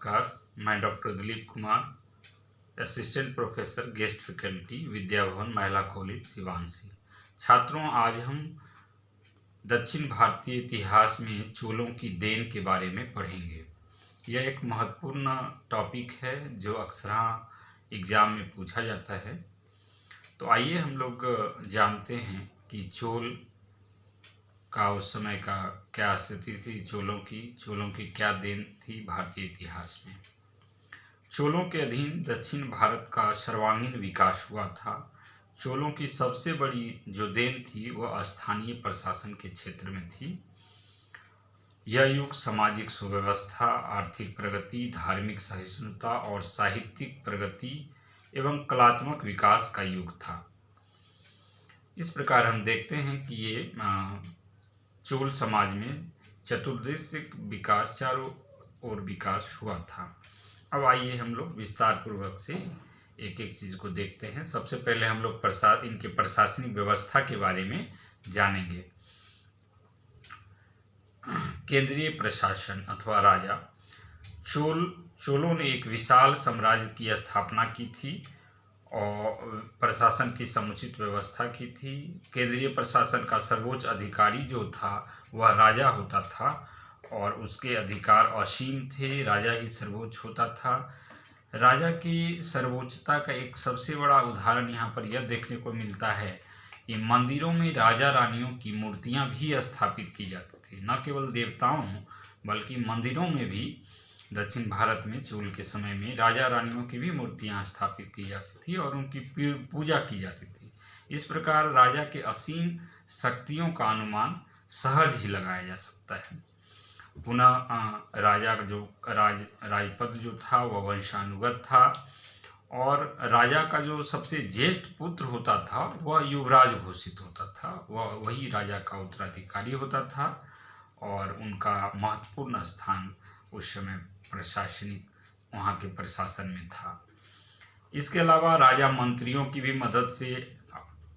नमस्कार। मैं doctor Dilip Kumar, assistant professor guest faculty Vidya Bhavan Mahila college Siwan से। छात्रों, आज हम दक्षिण भारतीय इतिहास में चोलों की देन के बारे में पढ़ेंगे। यह एक महत्वपूर्ण टॉपिक है जो अक्सर एग्ज़ाम में पूछा जाता है। तो आइए हम लोग जानते हैं कि चोल का उस समय का क्या स्थिति थी, चोलों की क्या देन थी भारतीय इतिहास में। चोलों के अधीन दक्षिण भारत का सर्वांगीण विकास हुआ था। चोलों की सबसे बड़ी जो देन थी वह स्थानीय प्रशासन के क्षेत्र में थी। यह युग सामाजिक सुव्यवस्था, आर्थिक प्रगति, धार्मिक सहिष्णुता और साहित्यिक प्रगति एवं कलात्मक विकास का युग था। इस प्रकार हम देखते हैं कि ये चोल समाज में चतुर्देशीय विकास, चारों ओर विकास हुआ था। अब आइए हम लोग विस्तार पूर्वक से एक एक चीज़ को देखते हैं। सबसे पहले हम लोग इनके प्रशासनिक व्यवस्था के बारे में जानेंगे। केंद्रीय प्रशासन अथवा राजा। चोलों ने एक विशाल साम्राज्य की स्थापना की थी और प्रशासन की समुचित व्यवस्था की थी। केंद्रीय प्रशासन का सर्वोच्च अधिकारी जो था वह राजा होता था और उसके अधिकार असीम थे। राजा ही सर्वोच्च होता था। राजा की सर्वोच्चता का एक सबसे बड़ा उदाहरण यहाँ पर यह देखने को मिलता है कि मंदिरों में राजा रानियों की मूर्तियाँ भी स्थापित की जाती थी। न केवल देवताओं बल्कि मंदिरों में भी दक्षिण भारत में चोल के समय में राजा रानियों की भी मूर्तियां स्थापित की जाती थी और उनकी पूजा की जाती थी। इस प्रकार राजा के असीम शक्तियों का अनुमान सहज ही लगाया जा सकता है। पुनः राजा का जो राजपद जो था वह वंशानुगत था और राजा का जो सबसे ज्येष्ठ पुत्र होता था वह युवराज घोषित होता था। वही राजा का उत्तराधिकारी होता था और उनका महत्वपूर्ण स्थान उस समय प्रशासनिक वहाँ के प्रशासन में था। इसके अलावा राजा मंत्रियों की भी मदद से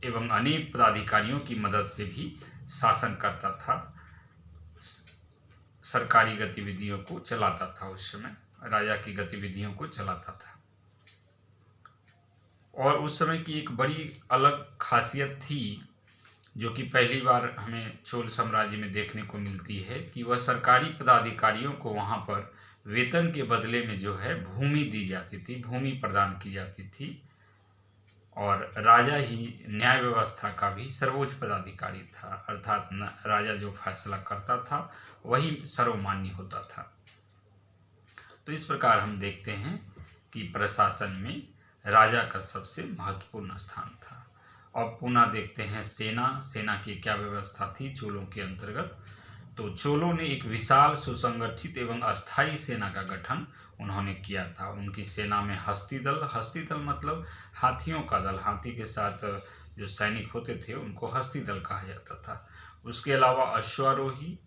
एवं अनेक पदाधिकारियों की मदद से भी शासन करता था, सरकारी गतिविधियों को चलाता था। उस समय राजा की गतिविधियों को चलाता था। और उस समय की एक बड़ी अलग खासियत थी जो कि पहली बार हमें चोल साम्राज्य में देखने को मिलती है कि वह सरकारी पदाधिकारियों को वहाँ पर वेतन के बदले में जो है भूमि दी जाती थी, भूमि प्रदान की जाती थी और राजा ही न्याय व्यवस्था का भी सर्वोच्च पदाधिकारी था। अर्थात राजा जो फैसला करता था वही सर्वमान्य होता था। तो इस प्रकार हम देखते हैं कि प्रशासन में राजा का सबसे महत्वपूर्ण स्थान था। अब पुनः देखते हैं सेना की क्या व्यवस्था थी चोलों के अंतर्गत। तो चोलों ने एक विशाल सुसंगठित एवं अस्थायी सेना का गठन उन्होंने किया था। उनकी सेना में हस्ती दल मतलब हाथियों का दल, हाथी के साथ जो सैनिक होते थे उनको हस्ती दल कहा जाता था। उसके अलावा अश्वारोही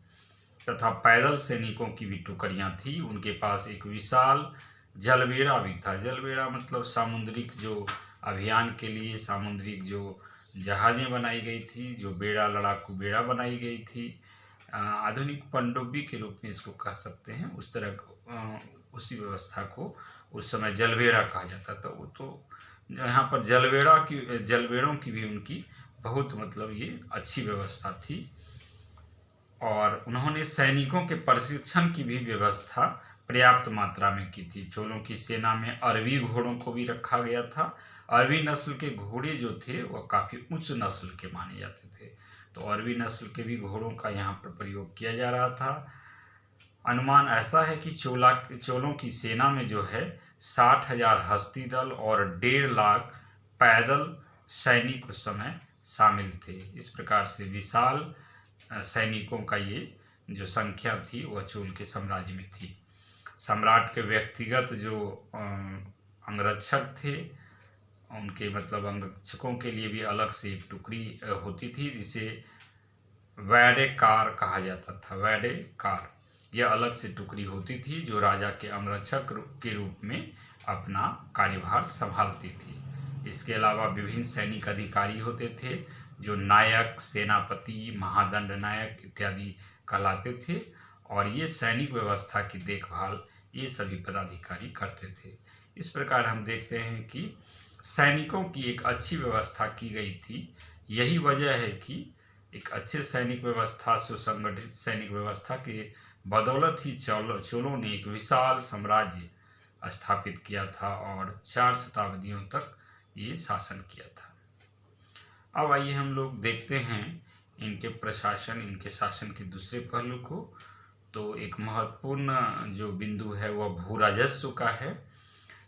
तथा पैदल सैनिकों की भी टुकड़ियाँ थी। उनके पास एक विशाल जलबेड़ा भी था। जलबेड़ा मतलब सामुद्रिक जो अभियान के लिए सामुद्रिक जो जहाज़ें बनाई गई थी, जो बेड़ा, लड़ाकू बेड़ा बनाई गई थी, आधुनिक पनडुब्बी के रूप में इसको कह सकते हैं। उस तरह उसी व्यवस्था को उस समय जलबेड़ा कहा जाता था। वो तो यहाँ पर जलबेड़ों की भी उनकी बहुत मतलब ये अच्छी व्यवस्था थी। और उन्होंने सैनिकों के प्रशिक्षण की भी व्यवस्था पर्याप्त मात्रा में की थी। चोलों की सेना में अरबी घोड़ों को भी रखा गया था। अरबी नस्ल के घोड़े जो थे वह काफ़ी उच्च नस्ल के माने जाते थे, तो अरबी नस्ल के भी घोड़ों का यहाँ पर प्रयोग किया जा रहा था। अनुमान ऐसा है कि चोलों की सेना में जो है 60,000 हस्ती दल और 1.5 लाख पैदल सैनिक उस समय शामिल थे। इस प्रकार से विशाल सैनिकों का ये जो संख्या थी वह चोल के साम्राज्य में थी। सम्राट के व्यक्तिगत जो अंगरक्षक थे, उनके मतलब अंगरक्षकों के लिए भी अलग से एक टुकड़ी होती थी जिसे वैडेकार कहा जाता था। वैडेकार यह अलग से टुकड़ी होती थी जो राजा के अंगरक्षक के रूप में अपना कार्यभार संभालती थी। इसके अलावा विभिन्न सैनिक अधिकारी होते थे जो नायक, सेनापति, महादंड नायक इत्यादि कहलाते थे और ये सैनिक व्यवस्था की देखभाल ये सभी पदाधिकारी करते थे। इस प्रकार हम देखते हैं कि सैनिकों की एक अच्छी व्यवस्था की गई थी। यही वजह है कि एक अच्छे सैनिक व्यवस्था, सुसंगठित सैनिक व्यवस्था के बदौलत ही चोलों ने एक विशाल साम्राज्य स्थापित किया था और 4 शताब्दियों तक ये शासन किया था। अब आइए हम लोग देखते हैं इनके प्रशासन, इनके शासन के दूसरे पहलू को। तो एक महत्वपूर्ण जो बिंदु है वह भू राजस्व का है।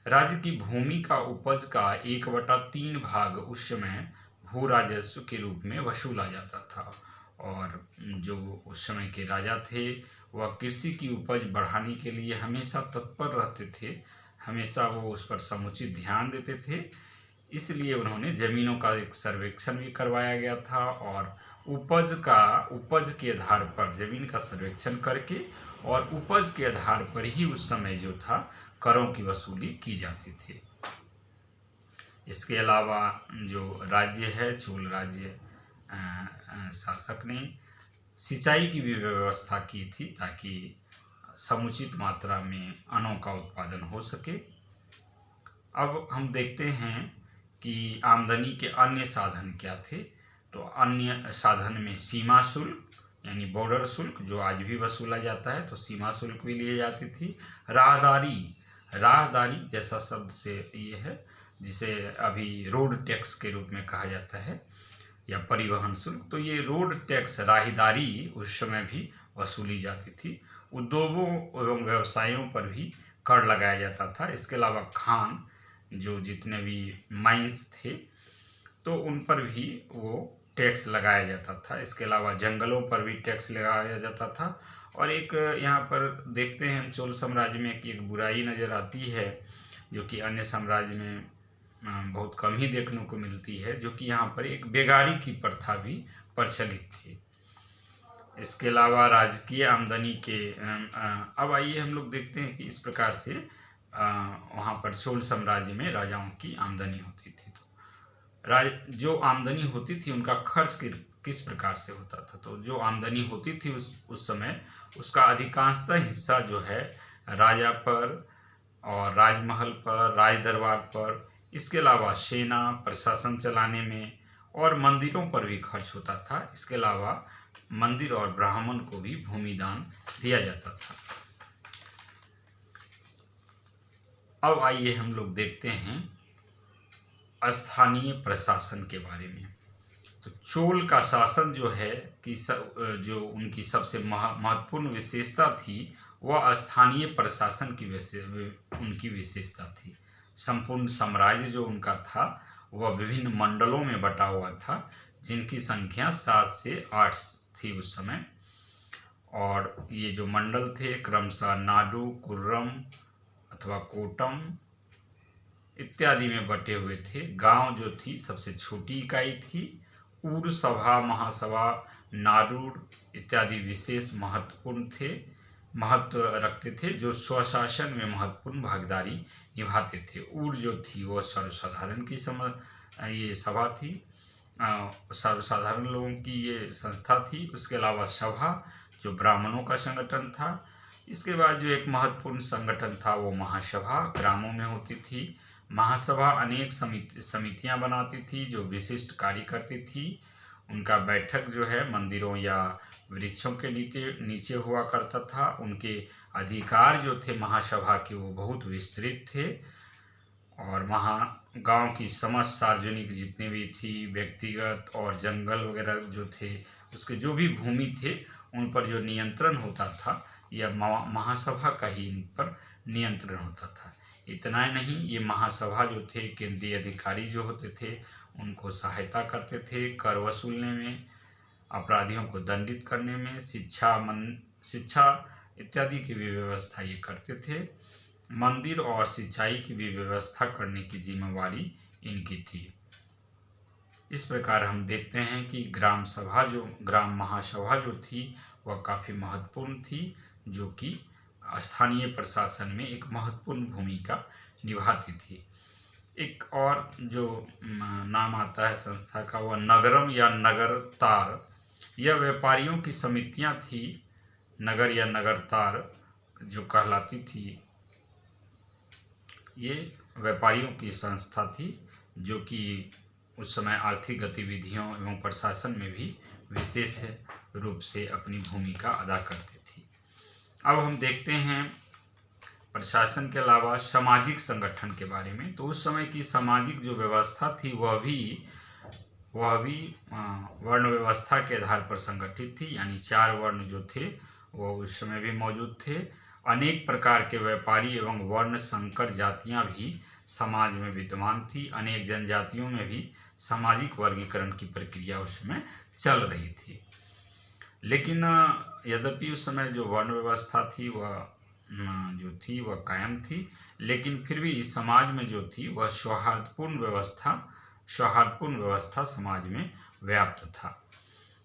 राज्य की भूमि का उपज का 1/3 भाग उस समय भू राजस्व के रूप में वसूला जाता था और जो उस समय के राजा थे वह कृषि की उपज बढ़ाने के लिए हमेशा तत्पर रहते थे, हमेशा वो उस पर समुचित ध्यान देते थे। इसलिए उन्होंने ज़मीनों का एक सर्वेक्षण भी करवाया गया था और उपज के आधार पर ज़मीन का सर्वेक्षण करके और उपज के आधार पर ही उस समय जो था करों की वसूली की जाती थी। इसके अलावा जो राज्य है, चोल राज्य शासक ने सिंचाई की भी व्यवस्था की थी ताकि समुचित मात्रा में अन्नों का उत्पादन हो सके। अब हम देखते हैं कि आमदनी के अन्य साधन क्या थे। तो अन्य साधन में सीमा शुल्क यानी बॉर्डर शुल्क जो आज भी वसूला जाता है, तो सीमा शुल्क भी लिए जाती थी। राहदारी जैसा शब्द से ये है, जिसे अभी रोड टैक्स के रूप में कहा जाता है, या परिवहन शुल्क। तो ये रोड टैक्स, राहदारी उस समय भी वसूली जाती थी। उद्योगों एवं व्यवसायों पर भी कर लगाया जाता था। इसके अलावा खान, जो जितने भी माइंस थे तो उन पर भी वो टैक्स लगाया जाता था। इसके अलावा जंगलों पर भी टैक्स लगाया जाता था। और एक यहाँ पर देखते हैं हम चोल साम्राज्य में कि एक बुराई नज़र आती है जो कि अन्य साम्राज्य में बहुत कम ही देखने को मिलती है, जो कि यहाँ पर एक बेगारी की प्रथा भी प्रचलित थी। इसके अलावा राजकीय आमदनी के अब आइए हम लोग देखते हैं कि इस प्रकार से वहाँ पर चोल साम्राज्य में राजाओं की आमदनी होती थी। तो जो आमदनी होती थी उनका खर्च किस प्रकार से होता था। तो जो आमदनी होती थी उस समय उसका अधिकांशतः हिस्सा जो है राजा पर और राजमहल पर, राज दरबार पर, इसके अलावा सेना प्रशासन चलाने में और मंदिरों पर भी खर्च होता था। इसके अलावा मंदिर और ब्राह्मण को भी भूमि दान दिया जाता था। अब आइए हम लोग देखते हैं स्थानीय प्रशासन के बारे में। तो चोल का शासन जो है कि जो उनकी सबसे महत्वपूर्ण विशेषता थी वह स्थानीय प्रशासन की उनकी विशेषता थी। संपूर्ण साम्राज्य जो उनका था वह विभिन्न मंडलों में बटा हुआ था, जिनकी संख्या 7 से 8 थी उस समय। और ये जो मंडल थे क्रमशः नाडु, कुर्रम अथवा कोटम इत्यादि में बटे हुए थे। गांव जो थी सबसे छोटी इकाई थी। ऊर सभा, महासभा, नाडुर इत्यादि विशेष महत्व रखते थे, जो स्वशासन में महत्वपूर्ण भागीदारी निभाते थे। ऊर जो थी वो सर्वसाधारण की ये सभा थी, सर्वसाधारण लोगों की ये संस्था थी। उसके अलावा सभा जो ब्राह्मणों का संगठन था। इसके बाद जो एक महत्वपूर्ण संगठन था वो महासभा ग्रामों में होती थी। महासभा अनेक समितियां बनाती थी जो विशिष्ट कार्य करती थी। उनका बैठक जो है मंदिरों या वृक्षों के नीचे हुआ करता था। उनके अधिकार जो थे महासभा के वो बहुत विस्तृत थे और वहाँ गांव की समस्त सार्वजनिक जितने भी थी, व्यक्तिगत और जंगल वगैरह जो थे, उसके जो भी भूमि थे उन पर जो नियंत्रण होता था यह महासभा का ही इन पर नियंत्रण होता था। इतना ही नहीं, ये महासभा जो थे केंद्रीय अधिकारी जो होते थे उनको सहायता करते थे कर वसूलने में, अपराधियों को दंडित करने में, शिक्षा इत्यादि की भी व्यवस्था ये करते थे। मंदिर और सिंचाई की भी व्यवस्था करने की जिम्मेवारी इनकी थी। इस प्रकार हम देखते हैं कि ग्राम महासभा जो थी वह काफ़ी महत्वपूर्ण थी, जो कि स्थानीय प्रशासन में एक महत्वपूर्ण भूमिका निभाती थी। एक और जो नाम आता है संस्था का वह नगरम या नगरतार। यह व्यापारियों की समितियां थी। नगर या नगरतार जो कहलाती थी ये व्यापारियों की संस्था थी जो कि उस समय आर्थिक गतिविधियों एवं प्रशासन में भी विशेष रूप से अपनी भूमिका अदा करती थी। अब हम देखते हैं प्रशासन के अलावा सामाजिक संगठन के बारे में। तो उस समय की सामाजिक जो व्यवस्था थी वह भी वर्ण व्यवस्था के आधार पर संगठित थी, यानी 4 वर्ण जो थे वो उस समय भी मौजूद थे। अनेक प्रकार के व्यापारी एवं वर्ण संकर जातियां भी समाज में विद्यमान थी। अनेक जनजातियों में भी सामाजिक वर्गीकरण की प्रक्रिया उस समय चल रही थी। लेकिन यद्यपि उस समय जो वर्ण व्यवस्था थी वह कायम थी, लेकिन फिर भी समाज में जो थी वह सौहार्दपूर्ण व्यवस्था समाज में व्याप्त था।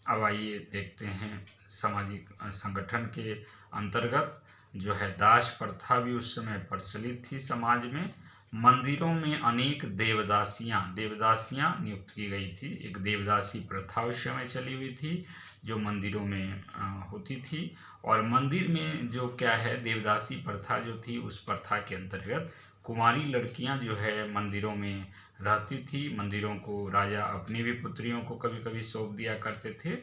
अब आइए देखते हैं सामाजिक संगठन के अंतर्गत जो है दास प्रथा भी उस समय प्रचलित थी समाज में। मंदिरों में अनेक देवदासियां नियुक्त की गई थी। एक देवदासी प्रथा उस समय चली हुई थी जो मंदिरों में होती थी। और मंदिर में जो क्या है, देवदासी प्रथा जो थी उस प्रथा के अंतर्गत कुंवारी लड़कियां जो है मंदिरों में रहती थी। मंदिरों को राजा अपनी भी पुत्रियों को कभी कभी सौंप दिया करते थे,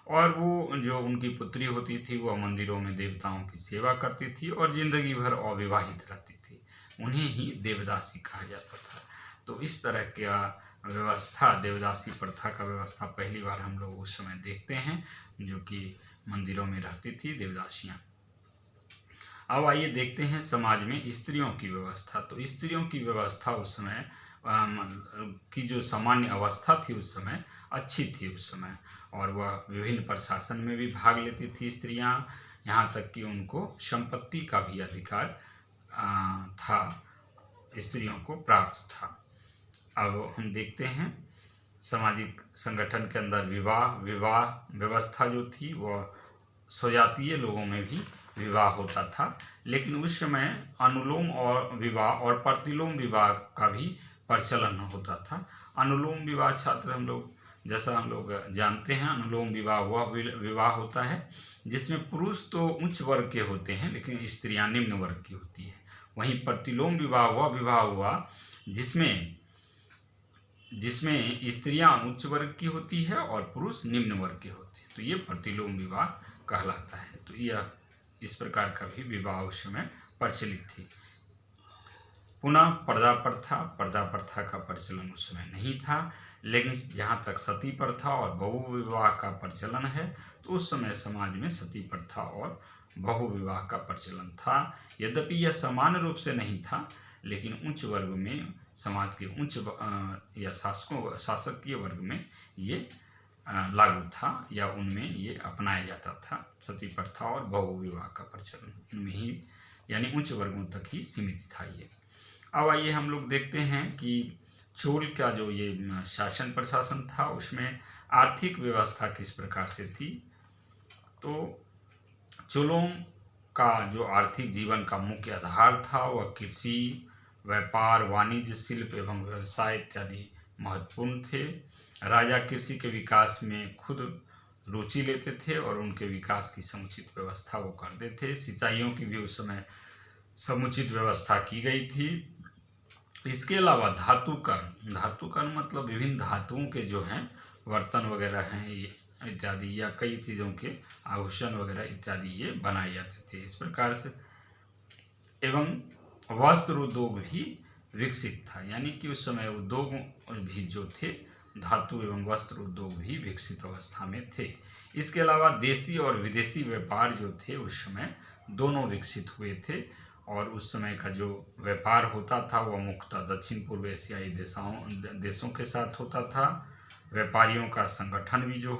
और वो जो उनकी पुत्री होती थी वह मंदिरों में देवताओं की सेवा करती थी और जिंदगी भर अविवाहित रहती थी। उन्हें ही देवदासी कहा जाता था। तो इस तरह का व्यवस्था, देवदासी प्रथा का व्यवस्था पहली बार हम लोग उस समय देखते हैं, जो कि मंदिरों में रहती थी देवदासियां। अब आइए देखते हैं समाज में स्त्रियों की व्यवस्था। तो स्त्रियों की व्यवस्था उस समय की जो सामान्य अवस्था थी उस समय अच्छी थी उस समय, और वह विभिन्न प्रशासन में भी भाग लेती थी स्त्रियां। यहाँ तक कि उनको संपत्ति का भी अधिकार था, स्त्रियों को प्राप्त था। अब हम देखते हैं सामाजिक संगठन के अंदर विवाह व्यवस्था जो थी वह स्वजातीय लोगों में भी विवाह होता था, लेकिन उस समय अनुलोम और विवाह और प्रतिलोम विवाह का भी प्रचलन होता था। अनुलोम विवाह छात्र हम लोग जानते हैं, अनुलोम विवाह वह विवाह होता है जिसमें पुरुष तो उच्च वर्ग के होते हैं लेकिन स्त्रियां निम्न वर्ग की होती है। वहीं प्रतिलोम विवाह वह विवाह हुआ जिसमें स्त्रियां उच्च वर्ग की होती है और पुरुष निम्न वर्ग के होते हैं। तो ये प्रतिलोम विवाह कहलाता है। तो यह इस प्रकार का भी विवाह उस समय प्रचलित थी। पुनः पर्दा प्रथा का प्रचलन उस समय नहीं था, लेकिन जहाँ तक सती प्रथा और बहु विवाह का प्रचलन है तो उस समय समाज में सती प्रथा और बहु विवाह का प्रचलन था। यद्यपि यह समान रूप से नहीं था, लेकिन उच्च वर्ग में, समाज के उच्च या शासकीय वर्ग में ये लागू था या उनमें ये अपनाया जाता था। सती प्रथा और बहु विवाह का प्रचलन उनमें ही, यानी उच्च वर्गों तक ही सीमित था ये। अब आइए हम लोग देखते हैं कि चोल का जो ये शासन प्रशासन था उसमें आर्थिक व्यवस्था किस प्रकार से थी। तो चोलों का जो आर्थिक जीवन का मुख्य आधार था वह कृषि, व्यापार, वाणिज्य, शिल्प एवं व्यवसाय इत्यादि महत्वपूर्ण थे। राजा कृषि के विकास में खुद रुचि लेते थे और उनके विकास की समुचित व्यवस्था वो करते थे। सिंचाइयों की भी उस समय समुचित व्यवस्था की गई थी। इसके अलावा धातुकर्म मतलब विभिन्न धातुओं के जो हैं बर्तन वगैरह हैं इत्यादि, या कई चीज़ों के आभूषण वगैरह इत्यादि ये बनाए जाते थे इस प्रकार से। एवं वस्त्र उद्योग भी विकसित था, यानी कि उस समय उद्योग भी जो थे, धातु एवं वस्त्र उद्योग भी विकसित अवस्था में थे। इसके अलावा देशी और विदेशी व्यापार जो थे उस समय दोनों विकसित हुए थे, और उस समय का जो व्यापार होता था वह मुख्यतः दक्षिण पूर्व एशियाई देशों के साथ होता था। व्यापारियों का संगठन भी जो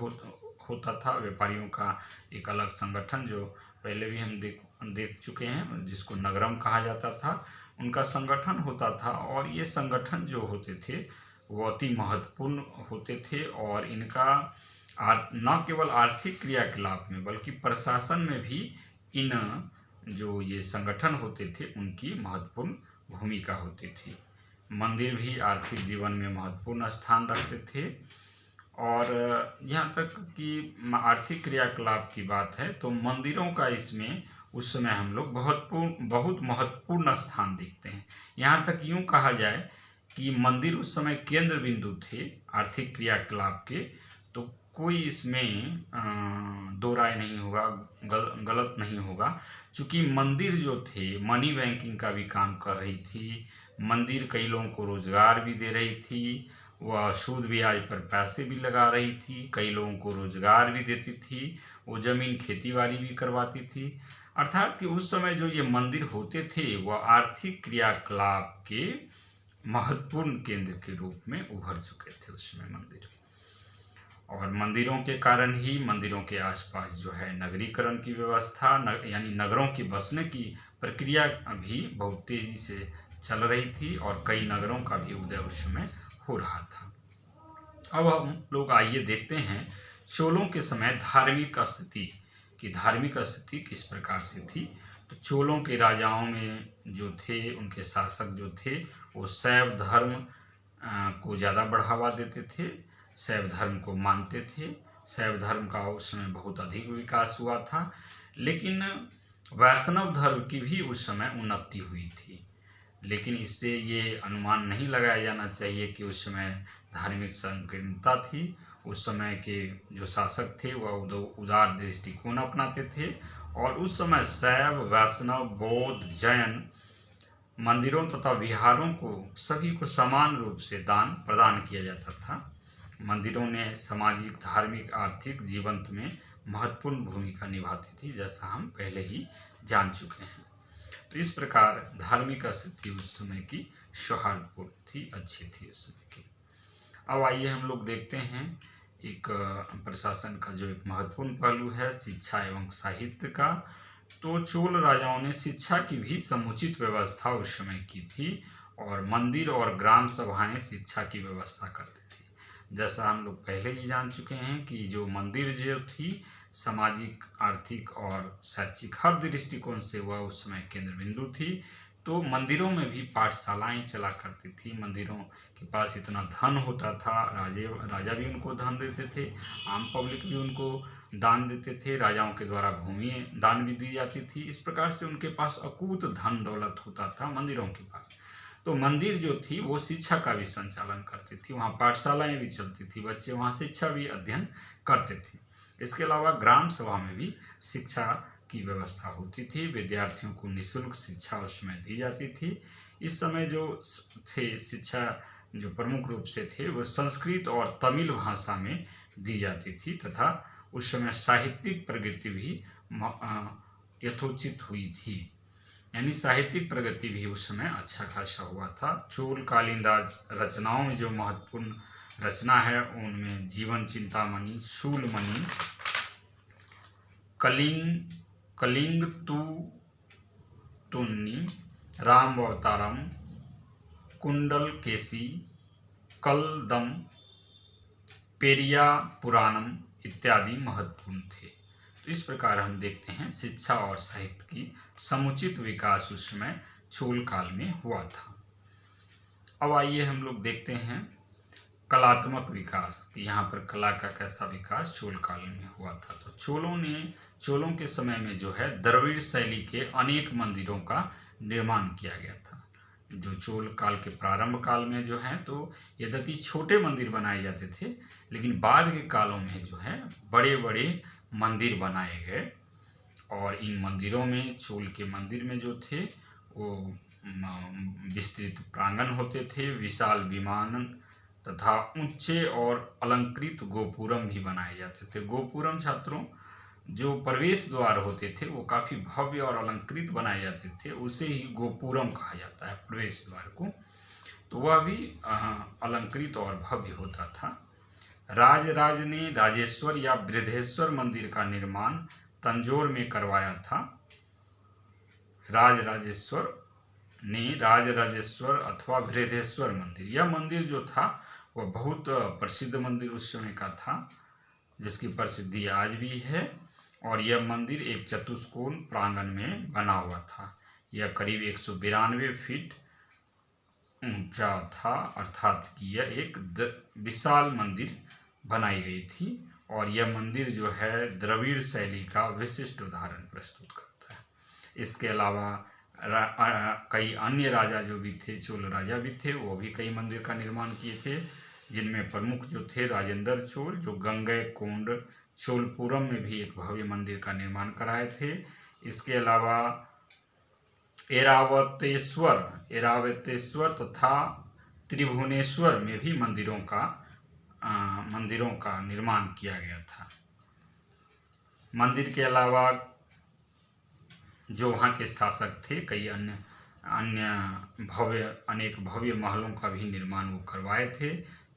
होता था, व्यापारियों का एक अलग संगठन जो पहले भी हम देख चुके हैं, जिसको नगरम कहा जाता था, उनका संगठन होता था। और ये संगठन जो होते थे वो अति महत्वपूर्ण होते थे, और इनका न केवल आर्थिक क्रियाकलाप में बल्कि प्रशासन में भी इन जो ये संगठन होते थे उनकी महत्वपूर्ण भूमिका होती थी। मंदिर भी आर्थिक जीवन में महत्वपूर्ण स्थान रखते थे। और यहाँ तक कि आर्थिक क्रियाकलाप की बात है तो मंदिरों का इसमें उस समय हम लोग बहुत महत्वपूर्ण स्थान देखते हैं। यहाँ तक यूँ कहा जाए कि मंदिर उस समय केंद्र बिंदु थे आर्थिक क्रियाकलाप के। तो कोई इसमें दो राय नहीं होगा, गलत नहीं होगा। चूँकि मंदिर जो थे मनी बैंकिंग का भी काम कर रही थी, मंदिर कई लोगों को रोजगार भी दे रही थी, वह सूद ब्याज पर पैसे भी लगा रही थी, कई लोगों को रोजगार भी देती थी, वो जमीन खेती बाड़ी भी करवाती थी। अर्थात कि उस समय जो ये मंदिर होते थे वह आर्थिक क्रियाकलाप के महत्वपूर्ण केंद्र के रूप में उभर चुके थे उस समय मंदिर। और मंदिरों के कारण ही मंदिरों के आसपास जो है नगरीकरण की व्यवस्था यानी नगरों की बसने की प्रक्रिया भी बहुत तेजी से चल रही थी और कई नगरों का भी उदय उस समय हो रहा था। अब हम लोग आइए देखते हैं चोलों के समय धार्मिक स्थिति किस प्रकार से थी। तो चोलों के राजाओं में जो थे, उनके शासक जो थे, वो शैव धर्म को ज़्यादा बढ़ावा देते थे, शैव धर्म को मानते थे। शैव धर्म का उस समय बहुत अधिक विकास हुआ था, लेकिन वैष्णव धर्म की भी उस समय उन्नति हुई थी। लेकिन इससे ये अनुमान नहीं लगाया जाना चाहिए कि उस समय धार्मिक संकीर्णता थी। उस समय के जो शासक थे वह उदार दृष्टिकोण अपनाते थे और उस समय शैव, वैष्णव, बौद्ध, जैन मंदिरों तथा विहारों को सभी को समान रूप से दान प्रदान किया जाता था। मंदिरों ने सामाजिक, धार्मिक, आर्थिक जीवन में महत्वपूर्ण भूमिका निभाती थी, जैसा हम पहले ही जान चुके हैं। तो इस प्रकार धार्मिक स्थिति उस समय की सौहार्दपूर्ण थी, अच्छी थी उस समय की। अब आइए हम लोग देखते हैं एक प्रशासन का जो एक महत्वपूर्ण पहलू है शिक्षा एवं साहित्य का। तो चोल राजाओं ने शिक्षा की भी समुचित व्यवस्था उस समय की थी और मंदिर और ग्राम सभाएं शिक्षा की व्यवस्था करती थी। जैसा हम लोग पहले ही जान चुके हैं कि जो मंदिर जो थी सामाजिक, आर्थिक और शैक्षिक हर दृष्टिकोण से वह उस समय केंद्र बिंदु थी। तो मंदिरों में भी पाठशालाएं चला करती थी। मंदिरों के पास इतना धन होता था, राजा भी उनको धन देते थे, आम पब्लिक भी उनको दान देते थे, राजाओं के द्वारा भूमि दान भी दी जाती थी। इस प्रकार से उनके पास अकूत धन दौलत होता था मंदिरों के पास। तो मंदिर जो थी वो शिक्षा का भी संचालन करती थी, वहाँ पाठशालाएं भी चलती थी, बच्चे वहाँ शिक्षा भी अध्ययन करते थे। इसके अलावा ग्राम सभा में भी शिक्षा की व्यवस्था होती थी, विद्यार्थियों को निःशुल्क शिक्षा उसमें दी जाती थी। इस समय जो थे शिक्षा जो प्रमुख रूप से थे वो संस्कृत और तमिल भाषा में दी जाती थी तथा उस समय साहित्यिक प्रगति भी यथोचित हुई थी, यानी साहित्यिक प्रगति भी उस समय अच्छा खासा हुआ था। चोलकालीन रचनाओं में जो महत्वपूर्ण रचना है उनमें जीवन चिंतामणि, शूलमणि, कलिंग तुन्नी, राम अवतारम, कुंडल केसी, कलदम, पेरिया पुराणम इत्यादि महत्वपूर्ण थे। तो इस प्रकार हम देखते हैं शिक्षा और साहित्य की समुचित विकास उस समय चोल काल में हुआ था। अब आइए हम लोग देखते हैं कलात्मक विकास, यहाँ पर कला का कैसा विकास चोल काल में हुआ था। तो चोलों के समय में जो है द्रविड़ शैली के अनेक मंदिरों का निर्माण किया गया था। जो चोल काल के प्रारंभ काल में जो है तो यद्यपि छोटे मंदिर बनाए जाते थे, लेकिन बाद के कालों में जो है बड़े बड़े मंदिर बनाए गए और इन मंदिरों में, चोल के मंदिर में जो थे वो विस्तृत प्रांगण होते थे, विशाल विमानन तथा ऊंचे और अलंकृत गोपुरम भी बनाए जाते थे। गोपुरम छात्रों जो प्रवेश द्वार होते थे वो काफ़ी भव्य और अलंकृत बनाए जाते थे, उसे ही गोपुरम कहा जाता है प्रवेश द्वार को। तो वह भी अलंकृत और भव्य होता था। राज ने राजेश्वर या बृहदेश्वर मंदिर का निर्माण तंजौर में करवाया था। राजराजेश्वर अथवा बृहदेश्वर मंदिर, यह मंदिर जो था वह बहुत प्रसिद्ध मंदिर उस समय का था, जिसकी प्रसिद्धि आज भी है। और यह मंदिर एक चतुष्कोण प्रांगण में बना हुआ था। यह करीब 192 फीट ऊंचा था, अर्थात कि यह एक विशाल मंदिर बनाई गई थी और यह मंदिर जो है द्रविड़ शैली का विशिष्ट उदाहरण प्रस्तुत करता है। इसके अलावा कई अन्य राजा जो भी थे, चोल राजा भी थे, वो भी कई मंदिर का निर्माण किए थे, जिनमें प्रमुख जो थे राजेंद्र चोल, जो गंगैकोंड चोलपुरम में भी एक भव्य मंदिर का निर्माण कराए थे। इसके अलावा ऐरावतेश्वर तथा त्रिभुवनेश्वर में भी मंदिरों का निर्माण किया गया था। मंदिर के अलावा जो वहाँ के शासक थे, कई अनेक भव्य महलों का भी निर्माण वो करवाए थे।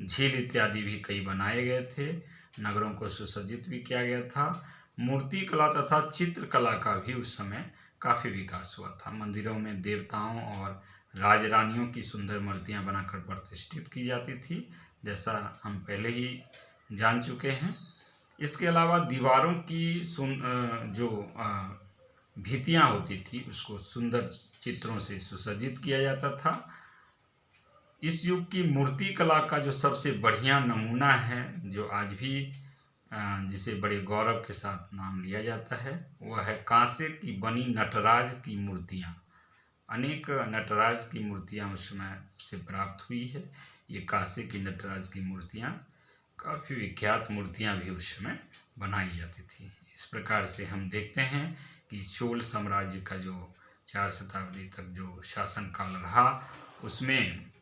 झील इत्यादि भी कई बनाए गए थे। नगरों को सुसज्जित भी किया गया था। मूर्ति कला तथा चित्रकला का भी उस समय काफ़ी विकास हुआ था। मंदिरों में देवताओं और राजरानियों की सुंदर मूर्तियाँ बनाकर प्रतिष्ठित की जाती थी, जैसा हम पहले ही जान चुके हैं। इसके अलावा दीवारों की जो भित्तियाँ होती थी, उसको सुंदर चित्रों से सुसज्जित किया जाता था। इस युग की मूर्ति कला का जो सबसे बढ़िया नमूना है, जो आज भी जिसे बड़े गौरव के साथ नाम लिया जाता है, वह है कांसे की बनी नटराज की मूर्तियाँ। अनेक नटराज की मूर्तियाँ उस समय से प्राप्त हुई है। ये कांसे की नटराज की मूर्तियाँ काफ़ी विख्यात मूर्तियाँ भी उस समय बनाई जाती थी। इस प्रकार से हम देखते हैं कि चोल साम्राज्य का जो 4 शताब्दी तक जो शासनकाल रहा, उसमें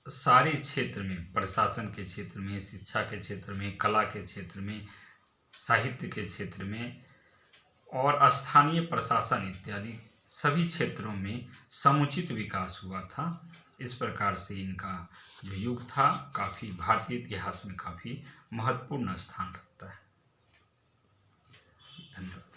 सारे क्षेत्र में, प्रशासन के क्षेत्र में, शिक्षा के क्षेत्र में, कला के क्षेत्र में, साहित्य के क्षेत्र में और स्थानीय प्रशासन इत्यादि सभी क्षेत्रों में समुचित विकास हुआ था। इस प्रकार से इनका जो युग था, काफ़ी भारतीय इतिहास में काफ़ी महत्वपूर्ण स्थान रखता है। धन्यवाद।